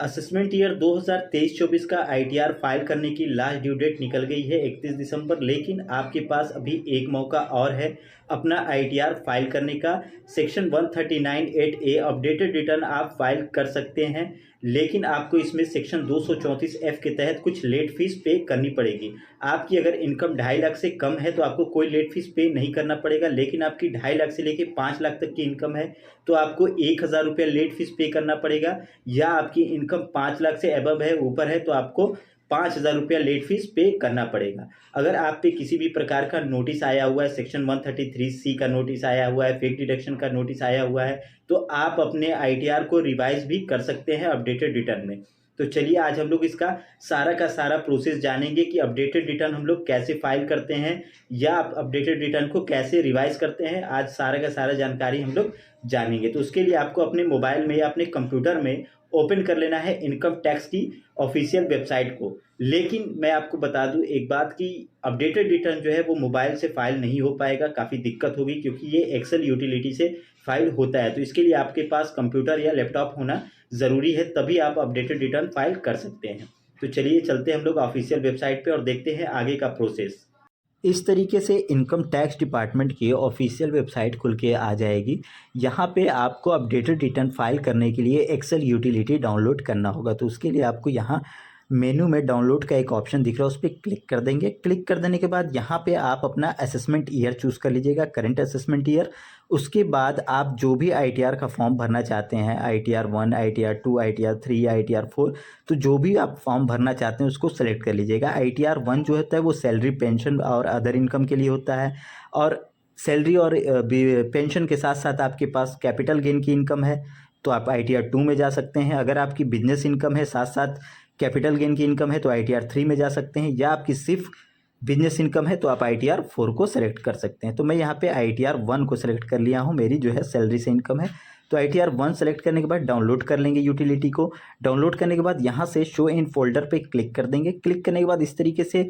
Assessment year 2023-24 का ITR file करने की लास्ट ड्यू डेट निकल गई है 31 दिसंबर। लेकिन आपके पास अभी एक मौका और है अपना आईटीआर फाइल करने का। सेक्शन 139(8)A अपडेटेड रिटर्न आप फाइल कर सकते हैं, लेकिन आपको इसमें सेक्शन 234F के तहत कुछ लेट फीस पे करनी पड़ेगी। आपकी अगर इनकम 2.5 लाख से कम है तो आपको कोई लेट फीस पे नहीं करना पड़ेगा, लेकिन आपकी 2.5 लाख से लेके 5 लाख तक की इनकम है तो आपको 1,000 रुपया लेट फीस पे करना पड़ेगा। या आपकी इनकम 5 लाख से अबव है, ऊपर है, तो आपको 5,000 रुपया लेट फीस पे करना पड़ेगा। अगर आप पे किसी भी प्रकार का नोटिस आया हुआ है, सेक्शन 133C का नोटिस आया हुआ है, फेक डिडक्शन का नोटिस आया हुआ है, तो आप अपने आईटीआर को रिवाइज भी कर सकते हैं अपडेटेड रिटर्न में। तो चलिए आज हम लोग इसका सारा का सारा प्रोसेस जानेंगे कि अपडेटेड रिटर्न हम लोग कैसे फाइल करते हैं या अपडेटेड रिटर्न को कैसे रिवाइज करते हैं। आज सारा का सारा जानकारी हम लोग जानेंगे। तो उसके लिए आपको अपने मोबाइल में या अपने कंप्यूटर में ओपन कर लेना है इनकम टैक्स की ऑफिशियल वेबसाइट को। लेकिन मैं आपको बता दूं एक बात कि अपडेटेड रिटर्न जो है वो मोबाइल से फाइल नहीं हो पाएगा, काफ़ी दिक्कत होगी, क्योंकि ये एक्सेल यूटिलिटी से फाइल होता है। तो इसके लिए आपके पास कंप्यूटर या लैपटॉप होना ज़रूरी है, तभी आप अपडेटेड रिटर्न फाइल कर सकते हैं। तो चलिए चलते हैं हम लोग ऑफिशियल वेबसाइट पे और देखते हैं आगे का प्रोसेस। इस तरीके से इनकम टैक्स डिपार्टमेंट की ऑफिशियल वेबसाइट खुल के आ जाएगी। यहाँ पे आपको अपडेटेड रिटर्न फाइल करने के लिए एक्सेल यूटिलिटी डाउनलोड करना होगा। तो उसके लिए आपको यहाँ मेनू में डाउनलोड का एक ऑप्शन दिख रहा है, उस पर क्लिक कर देंगे। क्लिक कर देने के बाद यहाँ पे आप अपना असेसमेंट ईयर चूज़ कर लीजिएगा, करंट असेसमेंट ईयर। उसके बाद आप जो भी आईटीआर का फॉर्म भरना चाहते हैं, आईटीआर 1, आईटीआर 2, आईटीआर 3, आईटीआर 4, तो जो भी आप फॉर्म भरना चाहते हैं उसको सेलेक्ट कर लीजिएगा। आईटीआर 1 जो होता है वो सैलरी, पेंशन और अदर इनकम के लिए होता है, और सैलरी और पेंशन के साथ साथ आपके पास कैपिटल गेन की इनकम है तो आप आईटीआर 2 में जा सकते हैं। अगर आपकी बिजनेस इनकम है साथ साथ कैपिटल गेन की इनकम है तो आईटीआर 3 में जा सकते हैं, या आपकी सिर्फ बिजनेस इनकम है तो आप आईटीआर 4 को सेलेक्ट कर सकते हैं। तो मैं यहाँ पे आईटीआर 1 को सेलेक्ट कर लिया हूँ, मेरी जो है सैलरी से इनकम है। तो आईटीआर 1 सेलेक्ट करने के बाद डाउनलोड कर लेंगे यूटिलिटी को। डाउनलोड करने के बाद यहाँ से शो इन फोल्डर पे क्लिक कर देंगे। क्लिक करने के बाद इस तरीके से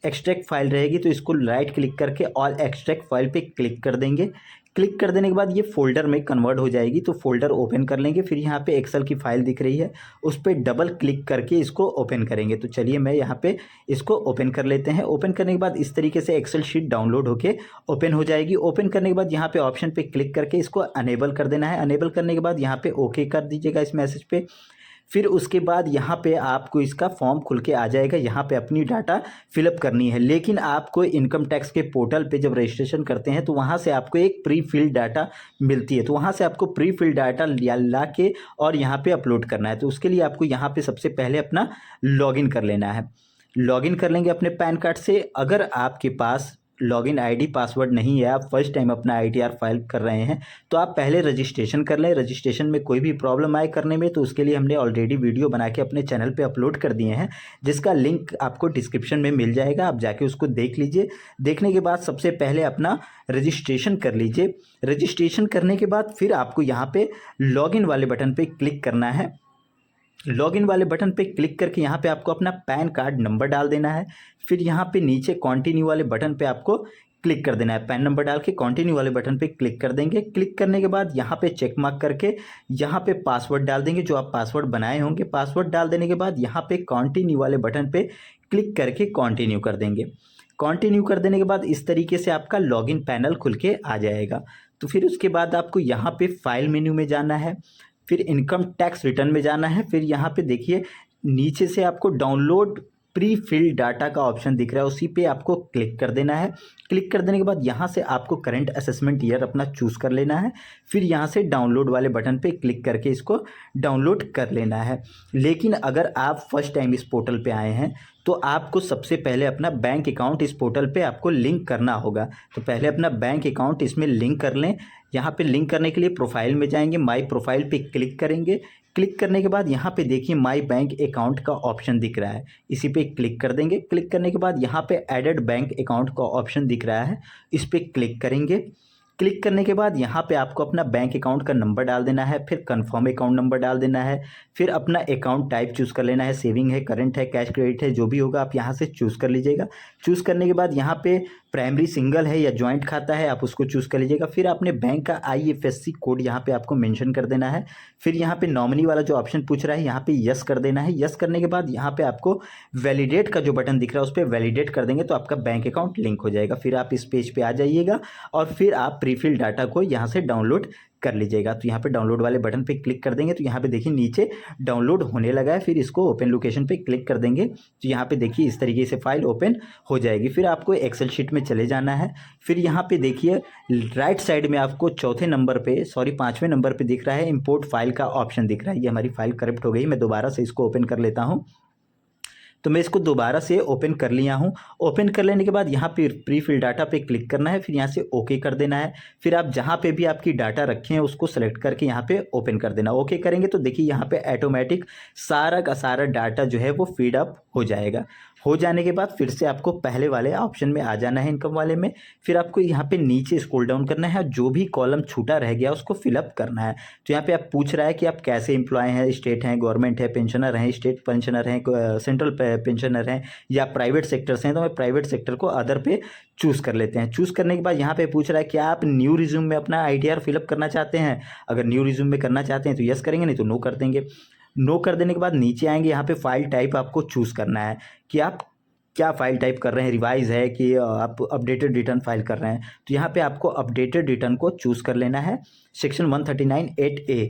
एक्सट्रैक्ट फाइल रहेगी, तो इसको राइट क्लिक करके ऑल एक्सट्रैक्ट फाइल पे क्लिक कर देंगे। क्लिक कर देने के बाद ये फोल्डर में कन्वर्ट हो जाएगी, तो फोल्डर ओपन कर लेंगे। फिर यहाँ पे एक्सेल की फाइल दिख रही है, उस पर डबल क्लिक करके इसको ओपन करेंगे। तो चलिए मैं यहाँ पे इसको ओपन कर लेते हैं। ओपन करने के बाद इस तरीके से एक्सेल शीट डाउनलोड होके ओपन हो जाएगी। ओपन करने के बाद यहाँ पे ऑप्शन पे क्लिक करके इसको अनेबल कर देना है। अनेबल करने के बाद यहाँ पे ओके कर दीजिएगा इस मैसेज पे। फिर उसके बाद यहाँ पे आपको इसका फॉर्म खुल के आ जाएगा, यहाँ पे अपनी डाटा फिलअप करनी है। लेकिन आपको इनकम टैक्स के पोर्टल पे जब रजिस्ट्रेशन करते हैं तो वहाँ से आपको एक प्री फिल्ड डाटा मिलती है, तो वहाँ से आपको प्री फिल्ड डाटा ला के और यहाँ पे अपलोड करना है। तो उसके लिए आपको यहाँ पे सबसे पहले अपना लॉगिन कर लेना है। लॉगिन कर लेंगे अपने पैन कार्ड से। अगर आपके पास लॉगिन आईडी पासवर्ड नहीं है, आप फर्स्ट टाइम अपना आईटीआर फाइल कर रहे हैं, तो आप पहले रजिस्ट्रेशन कर लें। रजिस्ट्रेशन में कोई भी प्रॉब्लम आए करने में तो उसके लिए हमने ऑलरेडी वीडियो बना के अपने चैनल पे अपलोड कर दिए हैं, जिसका लिंक आपको डिस्क्रिप्शन में मिल जाएगा, आप जाके उसको देख लीजिए। देखने के बाद सबसे पहले अपना रजिस्ट्रेशन कर लीजिए। रजिस्ट्रेशन करने के बाद फिर आपको यहाँ पे लॉगिन वाले बटन पे क्लिक करना है। लॉगिन वाले बटन पे क्लिक करके यहाँ पे आपको अपना पैन कार्ड नंबर डाल देना है। फिर यहाँ पे नीचे कंटिन्यू वाले बटन पे आपको क्लिक कर देना है। पैन नंबर डाल के कंटिन्यू वाले बटन पे क्लिक कर देंगे। क्लिक करने के बाद यहाँ पे चेक मार्क करके यहाँ पे पासवर्ड डाल देंगे, जो आप पासवर्ड बनाए होंगे। पासवर्ड डाल देने के बाद यहाँ पे कंटिन्यू वाले बटन पे क्लिक करके कंटिन्यू कर देंगे। कंटिन्यू कर देने के बाद इस तरीके से आपका लॉगिन पैनल खुल के आ जाएगा। तो फिर उसके बाद आपको यहाँ पे फाइल मेन्यू में जाना है, फिर इनकम टैक्स रिटर्न में जाना है। फिर यहाँ पे देखिए नीचे से आपको डाउनलोड प्री फिल्ड डाटा का ऑप्शन दिख रहा है, उसी पे आपको क्लिक कर देना है। क्लिक कर देने के बाद यहाँ से आपको करंट असेसमेंट ईयर अपना चूज़ कर लेना है। फिर यहाँ से डाउनलोड वाले बटन पे क्लिक करके इसको डाउनलोड कर लेना है। लेकिन अगर आप फर्स्ट टाइम इस पोर्टल पे आए हैं तो आपको सबसे पहले अपना बैंक अकाउंट इस पोर्टल पे आपको लिंक करना होगा। तो पहले अपना बैंक अकाउंट इसमें लिंक कर लें। यहाँ पे लिंक करने के लिए प्रोफाइल में जाएंगे, माई प्रोफाइल पे क्लिक करेंगे। क्लिक करने के बाद यहाँ पे देखिए माई बैंक अकाउंट का ऑप्शन दिख रहा है, इसी पे क्लिक कर देंगे। क्लिक करने के बाद यहाँ पे एडेड बैंक अकाउंट का ऑप्शन दिख रहा है, इस पर क्लिक करेंगे। क्लिक करने के बाद यहाँ पे आपको अपना बैंक अकाउंट का नंबर डाल देना है, फिर कंफर्म अकाउंट नंबर डाल देना है, फिर अपना अकाउंट टाइप चूज़ कर लेना है, सेविंग है, करंट है, कैश क्रेडिट है, जो भी होगा आप यहाँ से चूज़ कर लीजिएगा। चूज़ करने के बाद यहाँ पे प्राइमरी सिंगल है या जॉइंट खाता है आप उसको चूज़ कर लीजिएगा। फिर आपने बैंक का IFSC कोड यहाँ पे आपको मेंशन कर देना है। फिर यहाँ पे नॉमिनी वाला जो ऑप्शन पूछ रहा है यहाँ पे यस कर देना है। यस करने के बाद यहाँ पे आपको वैलिडेट का जो बटन दिख रहा है उस पर वैलिडेट कर देंगे तो आपका बैंक अकाउंट लिंक हो जाएगा। फिर आप इस पेज पे आ जाइएगा और फिर आप प्रीफिल डाटा को यहाँ से डाउनलोड कर लीजिएगा। तो यहाँ पे डाउनलोड वाले बटन पे क्लिक कर देंगे तो यहाँ पे देखिए नीचे डाउनलोड होने लगा है। फिर इसको ओपन लोकेशन पे क्लिक कर देंगे तो यहाँ पे देखिए इस तरीके से फाइल ओपन हो जाएगी। फिर आपको एक्सेल शीट में चले जाना है। फिर यहाँ पे देखिए राइट साइड में आपको पाँचवें नंबर पे दिख रहा है इंपोर्ट फाइल का ऑप्शन दिख रहा है। ये हमारी फाइल करप्ट हो गई, मैं दोबारा से इसको ओपन कर लेता हूँ। तो मैं इसको दोबारा से ओपन कर लिया हूँ। ओपन कर लेने के बाद यहाँ पे प्रीफिल डाटा पे क्लिक करना है, फिर यहाँ से ओके कर देना है। फिर आप जहाँ पे भी आपकी डाटा रखे हैं उसको सेलेक्ट करके यहाँ पे ओपन कर देना। ओके करेंगे तो देखिए यहाँ पे ऑटोमेटिक सारा का सारा डाटा जो है वो फीड अप हो जाएगा। हो जाने के बाद फिर से आपको पहले वाले ऑप्शन में आ जाना है, इनकम वाले में। फिर आपको यहाँ पे नीचे स्क्रॉल डाउन करना है और जो भी कॉलम छूटा रह गया उसको फिलअप करना है। तो यहाँ पे आप पूछ रहा है कि आप कैसे एम्प्लॉय हैं, स्टेट हैं, गवर्नमेंट है, पेंशनर हैं, स्टेट पेंशनर हैं, सेंट्रल पेंशनर हैं या प्राइवेट सेक्टर से हैं। तो मैं प्राइवेट सेक्टर को अदर पे चूज़ कर लेते हैं। चूज़ करने के बाद यहाँ पे पूछ रहा है कि आप न्यू रिज्यूम में अपना ITR फिलअप करना चाहते हैं। अगर न्यू रिज्यूम में करना चाहते हैं तो यस करेंगे, नहीं तो नो कर देंगे। नो कर देने के बाद नीचे आएंगे, यहाँ पे फाइल टाइप आपको चूज़ करना है कि आप क्या फाइल टाइप कर रहे हैं, रिवाइज है कि आप अपडेटेड रिटर्न फाइल कर रहे हैं। तो यहाँ पे आपको अपडेटेड रिटर्न को चूज़ कर लेना है। सेक्शन 139(8)(a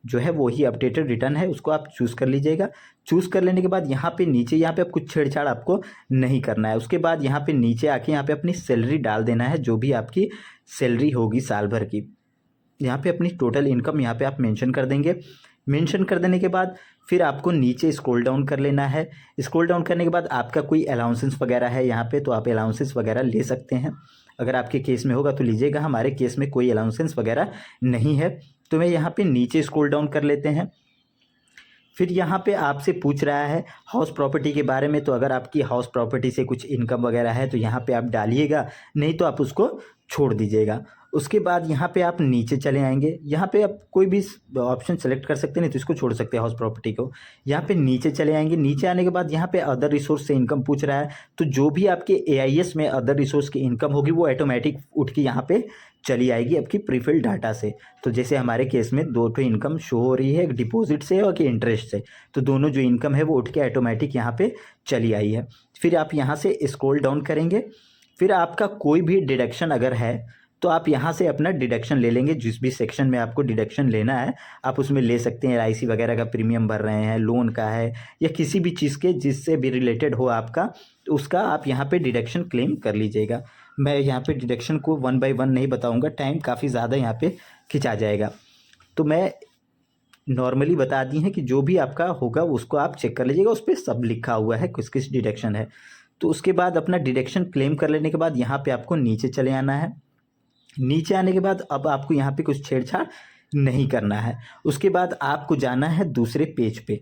जो है वो ही अपडेटेड रिटर्न है, उसको आप चूज़ कर लीजिएगा। चूज़ कर लेने के बाद यहाँ पे नीचे यहाँ पे आप कुछ छेड़छाड़ आपको नहीं करना है। उसके बाद यहाँ पे नीचे आके यहाँ पे अपनी सैलरी डाल देना है, जो भी आपकी सैलरी होगी साल भर की। यहाँ पे अपनी टोटल इनकम यहाँ पे आप मेंशन कर देंगे। मेंशन कर देने के बाद फिर आपको नीचे स्क्रॉल डाउन कर लेना है। स्क्रॉल डाउन करने के बाद आपका कोई अलाउंसेस वगैरह है यहाँ पे तो आप अलाउंसेस वगैरह ले सकते हैं। अगर आपके केस में होगा तो लीजिएगा, हमारे केस में कोई अलाउंसेस वगैरह नहीं है। तो मैं यहाँ पे नीचे स्क्रॉल डाउन कर लेते हैं। फिर यहाँ पे आपसे पूछ रहा है हाउस प्रॉपर्टी के बारे में। तो अगर आपकी हाउस प्रॉपर्टी से कुछ इनकम वगैरह है तो यहाँ पे आप डालिएगा, नहीं तो आप उसको छोड़ दीजिएगा। उसके बाद यहाँ पे आप नीचे चले आएंगे। यहाँ पे आप कोई भी ऑप्शन सेलेक्ट कर सकते हैं, नहीं तो इसको छोड़ सकते हैं हाउस प्रॉपर्टी को। यहाँ पे नीचे चले आएंगे। नीचे आने के बाद यहाँ पे अदर रिसोर्स से इनकम पूछ रहा है, तो जो भी आपके AIS में अदर रिसोर्स की इनकम होगी वो ऑटोमेटिक उठ के यहाँ पे चली आएगी आपकी प्रीफिल डाटा से। तो जैसे हमारे केस में दो ठो इनकम शो हो रही है, एक डिपॉजिट से और एक इंटरेस्ट से। तो दोनों जो इनकम है वो उठ के ऑटोमेटिक यहाँ पे चली आई है। फिर आप यहाँ से स्क्रॉल डाउन करेंगे। फिर आपका कोई भी डिडक्शन अगर है तो आप यहाँ से अपना डिडक्शन ले लेंगे। जिस भी सेक्शन में आपको डिडक्शन लेना है आप उसमें ले सकते हैं। LIC वगैरह का प्रीमियम भर रहे हैं, लोन का है या किसी भी चीज़ के जिससे भी रिलेटेड हो आपका, तो उसका आप यहाँ पे डिडक्शन क्लेम कर लीजिएगा। मैं यहाँ पे डिडक्शन को 1 बाय 1 नहीं बताऊँगा, टाइम काफ़ी ज़्यादा यहाँ पे खिंचा जाएगा। तो मैं नॉर्मली बता दी है कि जो भी आपका होगा उसको आप चेक कर लीजिएगा, उस पर सब लिखा हुआ है किस किस डिडक्शन है। तो उसके बाद अपना डिडक्शन क्लेम कर लेने के बाद यहाँ पे आपको नीचे चले आना है। नीचे आने के बाद अब आपको यहाँ पे कुछ छेड़छाड़ नहीं करना है। उसके बाद आपको जाना है दूसरे पेज पे।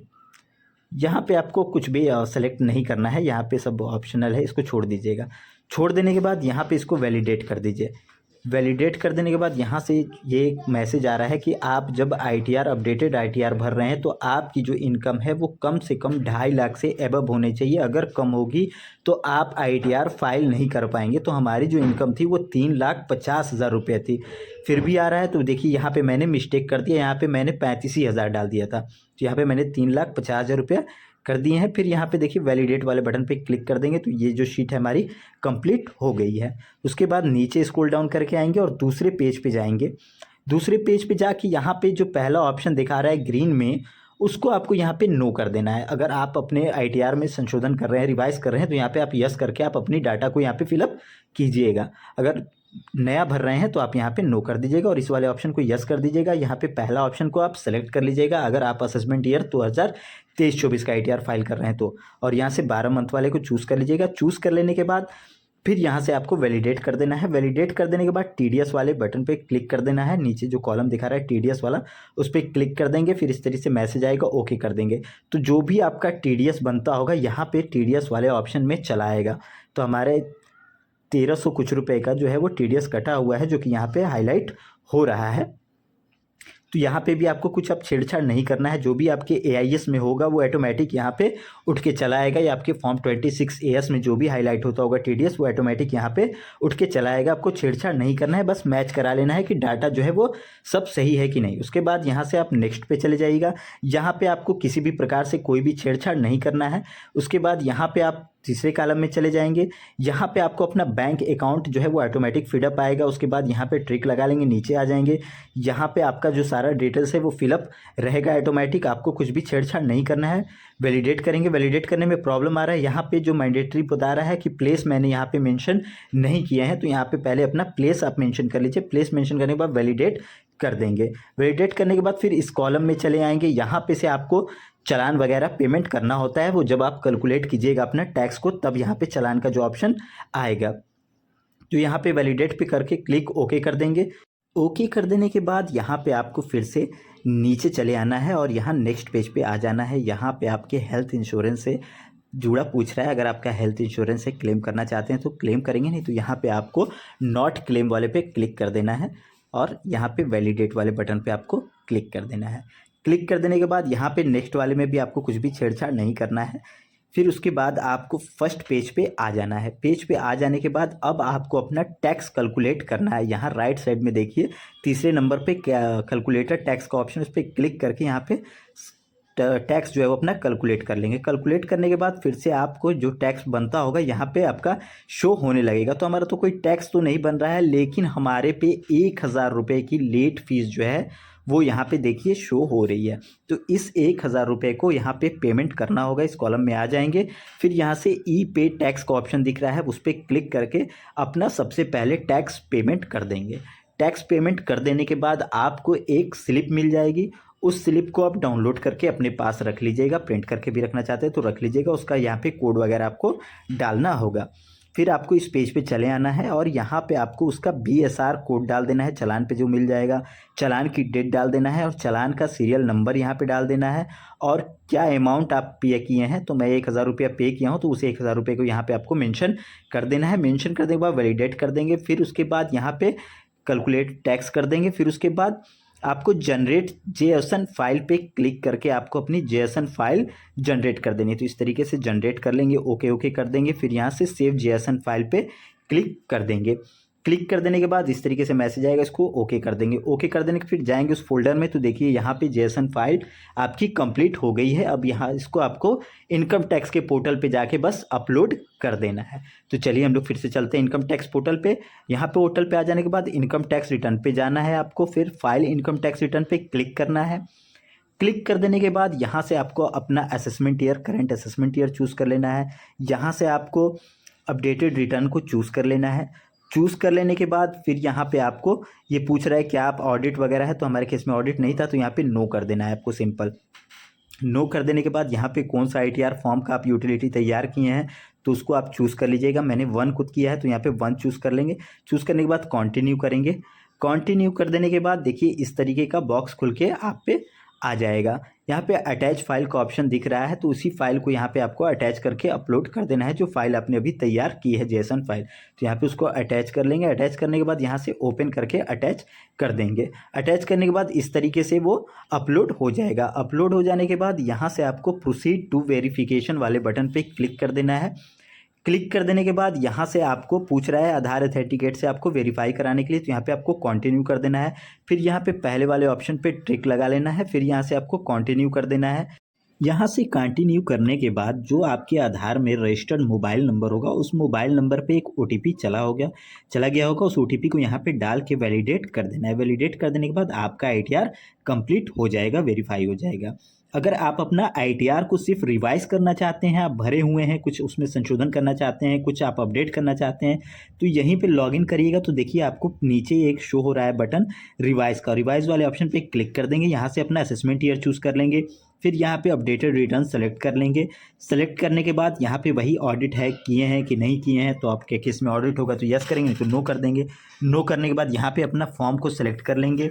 यहाँ पे आपको कुछ भी सेलेक्ट नहीं करना है, यहाँ पे सब ऑप्शनल है, इसको छोड़ दीजिएगा। छोड़ देने के बाद यहाँ पे इसको वैलिडेट कर दीजिए। वैलिडेट कर देने के बाद यहाँ से ये एक मैसेज आ रहा है कि आप जब ITR अपडेटेड ITR भर रहे हैं तो आपकी जो इनकम है वो कम से कम 2.5 लाख से एबव होनी चाहिए। अगर कम होगी तो आप ITR फाइल नहीं कर पाएंगे। तो हमारी जो इनकम थी वो 3,50,000 रुपये थी। फिर भी आ रहा है तो देखिए यहाँ पे मैंने मिस्टेक कर दिया, यहाँ पे मैंने 35,000 डाल दिया था। तो यहाँ पे मैंने 3,50,000 रुपये कर दिए हैं। फिर यहाँ पे देखिए वैलिडेट वाले बटन पे क्लिक कर देंगे तो ये जो शीट है हमारी कंप्लीट हो गई है। उसके बाद नीचे स्क्रॉल डाउन करके आएंगे और दूसरे पेज पे जाएंगे। दूसरे पेज पे जाके यहाँ पे जो पहला ऑप्शन दिखा रहा है ग्रीन में, उसको आपको यहाँ पे नो कर देना है। अगर आप अपने ITR में संशोधन कर रहे हैं, रिवाइज कर रहे हैं, तो यहाँ पे आप यस करके आप अपनी डाटा को यहाँ पे फिलअप कीजिएगा। अगर नया भर रहे हैं तो आप यहाँ पे नो कर दीजिएगा और इस वाले ऑप्शन को यस कर दीजिएगा। यहाँ पे पहला ऑप्शन को आप सेलेक्ट कर लीजिएगा अगर आप असेसमेंट ईयर 2023-24 का ITR फाइल कर रहे हैं तो, और यहाँ से 12 मंथ वाले को चूज़ कर लीजिएगा। चूज़ कर लेने के बाद फिर यहाँ से आपको वैलिडेट कर देना है। वैलिडेट कर देने के बाद TDS वाले बटन पे क्लिक कर देना है। नीचे जो कॉलम दिखा रहा है TDS वाला, उस पर क्लिक कर देंगे। फिर इस तरीके से मैसेज आएगा, ओके कर देंगे। तो जो भी आपका TDS बनता होगा यहाँ पे TDS वाले ऑप्शन में चला आएगा। तो हमारे 1300 कुछ रुपए का जो है वो टीडीएस कटा हुआ है, जो कि यहाँ पे हाईलाइट हो रहा है। तो यहाँ पे भी आपको कुछ अब छेड़छाड़ नहीं करना है। जो भी आपके एआईएस में होगा वो ऑटोमेटिक यहाँ पे उठ के चला आएगा, या आपके फॉर्म 26 AS में जो भी हाईलाइट होता होगा टीडीएस वो ऑटोमेटिक यहाँ पे उठ के चला आएगा। आपको छेड़छाड़ नहीं करना है, बस मैच करा लेना है कि डाटा जो है वो सब सही है कि नहीं। उसके बाद यहाँ से आप नेक्स्ट पे चले जाइएगा। यहाँ पे आपको किसी भी प्रकार से कोई भी छेड़छाड़ नहीं करना है। उसके बाद यहाँ पे आप तीसरे कॉलम में चले जाएंगे। यहाँ पे आपको अपना बैंक अकाउंट जो है वो ऑटोमेटिक फिलअप आएगा। उसके बाद यहाँ पे ट्रिक लगा लेंगे, नीचे आ जाएंगे। यहाँ पे आपका जो सारा डिटेल्स है वो फिलअप रहेगा ऑटोमेटिक, आपको कुछ भी छेड़छाड़ नहीं करना है। वैलिडेट करेंगे। वैलिडेट करने में प्रॉब्लम आ रहा है, यहाँ पे जो मैंडेटरी बता रहा है कि प्लेस मैंने यहाँ पे मेंशन नहीं किया है, तो यहाँ पे पहले अपना प्लेस आप मेंशन कर लीजिए। प्लेस मेंशन करने के बाद वैलिडेट कर देंगे। वैलिडेट करने के बाद फिर इस कॉलम में चले आएंगे। यहाँ पे से आपको चालान वगैरह पेमेंट करना होता है, वो जब आप कैलकुलेट कीजिएगा अपना टैक्स को तब यहाँ पे चालान का जो ऑप्शन आएगा। तो यहाँ पे वैलिडेट पे करके क्लिक ओके कर देंगे। ओके कर देने के बाद यहाँ पे आपको फिर से नीचे चले आना है और यहाँ नेक्स्ट पेज पे आ जाना है। यहाँ पे आपके हेल्थ इंश्योरेंस से जुड़ा पूछ रहा है। अगर आपका हेल्थ इंश्योरेंस से क्लेम करना चाहते हैं तो क्लेम करेंगे, नहीं तो यहाँ पे आपको नॉट क्लेम वाले पे क्लिक कर देना है और यहाँ पे वैलिडेट वाले बटन पे आपको क्लिक कर देना है। क्लिक कर देने के बाद यहाँ पे नेक्स्ट वाले में भी आपको कुछ भी छेड़छाड़ नहीं करना है। फिर उसके बाद आपको फर्स्ट पेज पे आ जाना है। पेज पे आ जाने के बाद अब आपको अपना टैक्स कैलकुलेट करना है। यहाँ राइट साइड में देखिए तीसरे नंबर पे कैलकुलेटर टैक्स का ऑप्शन, उस पर क्लिक करके यहाँ पे टैक्स जो है वो अपना कैलकुलेट कर लेंगे। कैलकुलेट करने के बाद फिर से आपको जो टैक्स बनता होगा यहाँ पे आपका शो होने लगेगा। तो हमारा तो कोई टैक्स तो नहीं बन रहा है, लेकिन हमारे पे 1000 रुपये की लेट फीस जो है वो यहाँ पे देखिए शो हो रही है। तो इस 1000 रुपये को यहाँ पे पेमेंट करना होगा। इस कॉलम में आ जाएंगे। फिर यहाँ से ई पे टैक्स का ऑप्शन दिख रहा है, उस पर क्लिक करके अपना सबसे पहले टैक्स पेमेंट कर देंगे। टैक्स पेमेंट कर देने के बाद आपको एक स्लिप मिल जाएगी। उस स्लिप को आप डाउनलोड करके अपने पास रख लीजिएगा। प्रिंट करके भी रखना चाहते हैं तो रख लीजिएगा। उसका यहाँ पे कोड वगैरह आपको डालना होगा। फिर आपको इस पेज पे चले आना है और यहाँ पे आपको उसका BSR कोड डाल देना है, चालान पे जो मिल जाएगा। चालान की डेट डाल देना है और चालान का सीरियल नंबर यहाँ पे डाल देना है और क्या अमाउंट आप पे किए हैं। तो मैं 1000 रुपया पे किया हूँ, तो उस 1000 रुपये को यहाँ पे आपको मेंशन कर देना है। मेंशन करने के बाद वैलिडेट कर देंगे। फिर उसके बाद यहाँ पे कैलकुलेट टैक्स कर देंगे। फिर उसके बाद आपको जनरेट JSON फाइल पे क्लिक करके आपको अपनी JSON फाइल जनरेट कर देनी है। तो इस तरीके से जनरेट कर लेंगे, ओके ओके कर देंगे। फिर यहाँ से सेव JSON फाइल पे क्लिक कर देंगे। क्लिक कर देने के बाद इस तरीके से मैसेज आएगा, इसको ओके कर देंगे। ओके कर देने के फिर जाएंगे उस फोल्डर में, तो देखिए यहाँ पे JSON फाइल आपकी कंप्लीट हो गई है। अब यहाँ इसको आपको इनकम टैक्स के पोर्टल पे जाके बस अपलोड कर देना है। तो चलिए हम लोग फिर से चलते हैं इनकम टैक्स पोर्टल पे। यहाँ पे पोर्टल पे आ जाने के बाद इनकम टैक्स रिटर्न पे जाना है आपको। फिर फाइल इनकम टैक्स रिटर्न पे क्लिक करना है। क्लिक कर देने के बाद यहाँ से आपको अपना assessment year, current assessment year choose कर लेना है। यहाँ से आपको अपडेटेड रिटर्न को चूज़ कर लेना है। चूज़ कर लेने के बाद फिर यहाँ पे आपको ये पूछ रहा है कि आप ऑडिट वगैरह है, तो हमारे केस में ऑडिट नहीं था, तो यहाँ पे नो कर देना है आपको। सिंपल नो कर देने के बाद यहाँ पे कौन सा ITR फॉर्म का आप यूटिलिटी तैयार किए हैं तो उसको आप चूज़ कर लीजिएगा। मैंने 1 खुद किया है, तो यहाँ पे 1 चूज़ कर लेंगे। चूज़ करने के बाद कंटिन्यू करेंगे। कंटिन्यू कर देने के बाद देखिए इस तरीके का बॉक्स खुल के आप पे आ जाएगा। यहाँ पे अटैच फाइल का ऑप्शन दिख रहा है, तो उसी फाइल को यहाँ पे आपको अटैच करके अपलोड कर देना है। जो फाइल आपने अभी तैयार की है JSON फाइल, तो यहाँ पे उसको अटैच कर लेंगे। अटैच करने के बाद यहाँ से ओपन करके अटैच कर देंगे। अटैच करने के बाद इस तरीके से वो अपलोड हो जाएगा। अपलोड हो जाने के बाद यहाँ से आपको प्रोसीड टू वेरिफिकेशन वाले बटन पे क्लिक कर देना है। क्लिक कर देने के बाद यहाँ से आपको पूछ रहा है आधार अथेंटिकेट से आपको वेरीफाई कराने के लिए, तो यहाँ पे आपको कंटिन्यू कर देना है। फिर यहाँ पे पहले वाले ऑप्शन पे ट्रिक लगा लेना है। फिर यहाँ से आपको कंटिन्यू कर देना है। यहाँ से कंटिन्यू करने के बाद जो आपके आधार में रजिस्टर्ड मोबाइल नंबर होगा, उस मोबाइल नंबर पे एक OTP चला गया होगा। उस OTP को यहाँ पे डाल के वैलिडेट कर देना है। वैलिडेट कर देने के बाद आपका ITR कंप्लीट हो जाएगा, वेरीफाई हो जाएगा। अगर आप अपना ITR को सिर्फ रिवाइज करना चाहते हैं, आप भरे हुए हैं, कुछ उसमें संशोधन करना चाहते हैं, कुछ आप अपडेट करना चाहते हैं, तो यहीं पे लॉगिन करिएगा। तो देखिए आपको नीचे एक शो हो रहा है बटन रिवाइज का। रिवाइज वाले ऑप्शन पे क्लिक कर देंगे। यहाँ से अपना असेसमेंट ईयर चूज़ कर लेंगे। फिर यहाँ पे अपडेटेड रिटर्न सेलेक्ट कर लेंगे। सेलेक्ट करने के बाद यहाँ पे वही ऑडिट है, किए हैं कि नहीं किए हैं, तो आपके केस में ऑडिट होगा तो यस करेंगे, तो नो कर देंगे। नो करने के बाद यहाँ पे अपना फॉर्म को सेलेक्ट कर लेंगे।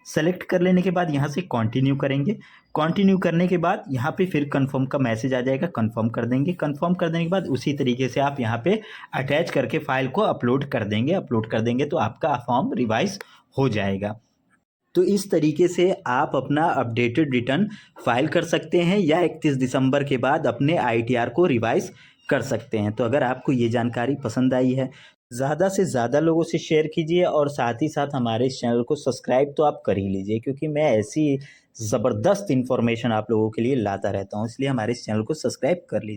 सेलेक्ट कर लेने के बाद यहाँ से कंटिन्यू करेंगे। कंटिन्यू करने के बाद यहाँ पे फिर कंफर्म का मैसेज आ जाएगा, कंफर्म कर देंगे। कंफर्म कर देने के बाद उसी तरीके से आप यहाँ पे अटैच करके फाइल को अपलोड कर देंगे। अपलोड कर देंगे तो आपका फॉर्म रिवाइज हो जाएगा। तो इस तरीके से आप अपना अपडेटेड रिटर्न फाइल कर सकते हैं या 31 दिसंबर के बाद अपने आईटीआर को रिवाइज कर सकते हैं। तो अगर आपको ये जानकारी पसंद आई है, ज़्यादा से ज़्यादा लोगों से शेयर कीजिए और साथ ही साथ हमारे इस चैनल को सब्सक्राइब तो आप कर ही लीजिए, क्योंकि मैं ऐसी ज़बरदस्त इन्फॉर्मेशन आप लोगों के लिए लाता रहता हूँ। इसलिए हमारे इस चैनल को सब्सक्राइब कर लीजिए।